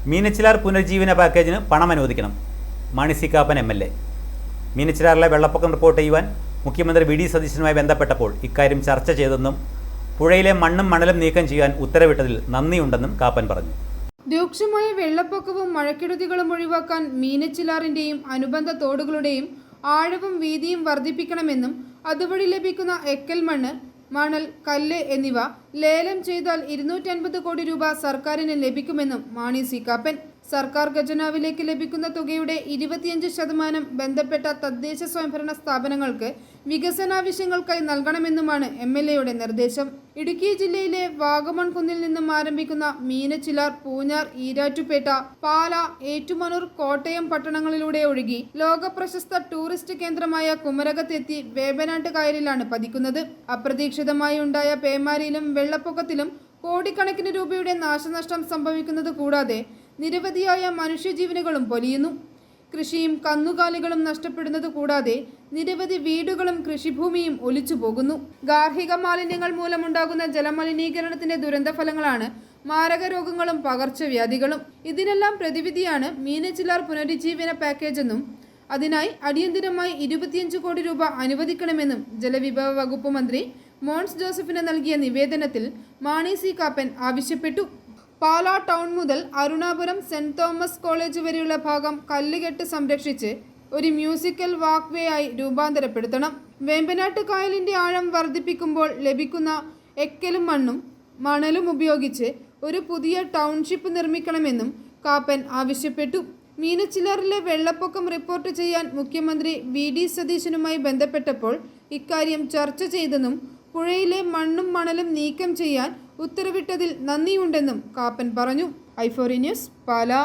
മീനച്ചിലാർ പുനരുജ്ജീവന പാക്കേജിന് പണം അനുവദിക്കണം. Mani C Kappan MLA. മീനച്ചിലാറിലെ വെള്ളപ്പൊക്കം റിപ്പോർട്ട് ചെയ്യുവാൻ മുഖ്യമന്ത്രി VD സതീശനുമായി ബന്ധപ്പെട്ടപ്പോൾ ഇക്കാര്യം ചർച്ച ചെയ്തെന്നും പുഴയിലെ മണ്ണും മണലും നീക്കം ചെയ്യാൻ ഉത്തരവിട്ടതിൽ നന്ദിയുണ്ടെന്നും കാപ്പൻ പറഞ്ഞു. രൂക്ഷമായ വെള്ളപ്പൊക്കവും മഴക്കെടുതികളും ഒഴിവാക്കാൻ മീനച്ചിലാറിന്റെയും അനുബന്ധ തോടുകളുടെയും ആഴവും വീതിയും വർദ്ധിപ്പിക്കണമെന്നും അതുവഴി ലഭിക്കുന്ന എക്കൽ മണ്ണ്, മണൽ, കല്ല് എന്നിവ ലേലം ചെയ്താൽ 250 കോടി രൂപ സർക്കാരിന് ലഭിക്കുമെന്നും മാണി സി കാപ്പൻ. സർക്കാർ ഖജനാവിലേക്ക് ലഭിക്കുന്ന തുകയുടെ 25% ബന്ധപ്പെട്ട തദ്ദേശ സ്വയംഭരണ സ്ഥാപനങ്ങൾക്ക് വികസനാവശ്യങ്ങൾക്കായി നൽകണമെന്നുമാണ് MLAയുടെ നിർദ്ദേശം. ഇടുക്കി ജില്ലയിലെ വാഗമൺ കുന്നിൽ നിന്നും ആരംഭിക്കുന്ന മീനച്ചിലാർ, പൂഞ്ഞാർ, ഈരാറ്റുപേട്ട, പാല, ഏറ്റുമാനൂർ, കോട്ടയം പട്ടണങ്ങളിലൂടെ ഒഴുകി ലോകപ്രശസ്ത ടൂറിസ്റ്റ് കേന്ദ്രമായ കുമരകത്തെത്തി വേമ്പനാട്ട് കായലിലാണ് പതിക്കുന്നത്. അപ്രതീക്ഷിതമായി ഉണ്ടായ പേമാരിയിലും വെള്ളപ്പൊക്കത്തിലും കോടിക്കണക്കിന് രൂപയുടെ നാശനഷ്ടം സംഭവിക്കുന്നത് കൂടാതെ നിരവധിയായ മനുഷ്യജീവനുകളും പൊലിയുന്നു. കൃഷിയും കന്നുകാലികളും നഷ്ടപ്പെടുന്നത് കൂടാതെ നിരവധി വീടുകളും കൃഷിഭൂമിയും ഒലിച്ചു പോകുന്നു. ഗാർഹിക മാലിന്യങ്ങൾ മൂലമുണ്ടാകുന്ന ജലമലിനീകരണത്തിന്റെ ദുരന്തഫലങ്ങളാണ് മാരക രോഗങ്ങളും പകർച്ചവ്യാധികളും. ഇതിനെല്ലാം പ്രതിവിധിയാണ് മീനച്ചിലാർ പുനരുജ്ജീവന പാക്കേജെന്നും അതിനായി അടിയന്തിരമായി 25 കോടി രൂപ അനുവദിക്കണമെന്നും ജലവിഭവ വകുപ്പ് മന്ത്രി മോൻസ് ജോസഫിന് നൽകിയ നിവേദനത്തിൽ മാണി സി കാപ്പൻ ആവശ്യപ്പെട്ടു. പാലാ ടൗൺ മുതൽ അരുണാപുരം സെന്റ് തോമസ് കോളേജ് വരെയുള്ള ഭാഗം കല്ലുകെട്ട് സംരക്ഷിച്ച് ഒരു മ്യൂസിക്കൽ വാക്ക് വേ ആയി രൂപാന്തരപ്പെടുത്തണം. വേമ്പനാട്ട് കായലിന്റെ ആഴം വർദ്ധിപ്പിക്കുമ്പോൾ ലഭിക്കുന്ന എക്കലും മണ്ണും മണലും ഉപയോഗിച്ച് ഒരു പുതിയ ടൗൺഷിപ്പ് നിർമ്മിക്കണമെന്നും കാപ്പൻ ആവശ്യപ്പെട്ടു. മീനച്ചിലാറിലെ വെള്ളപ്പൊക്കം റിപ്പോർട്ട് ചെയ്യാൻ മുഖ്യമന്ത്രി VD സതീശനുമായി ബന്ധപ്പെട്ടപ്പോൾ ഇക്കാര്യം ചർച്ച ചെയ്തെന്നും പുഴയിലെ മണ്ണും മണലും നീക്കം ചെയ്യാൻ ഉത്തരവിട്ടതിൽ നന്ദിയുണ്ടെന്നും കാപ്പൻ പറഞ്ഞു. i4 news, Pala.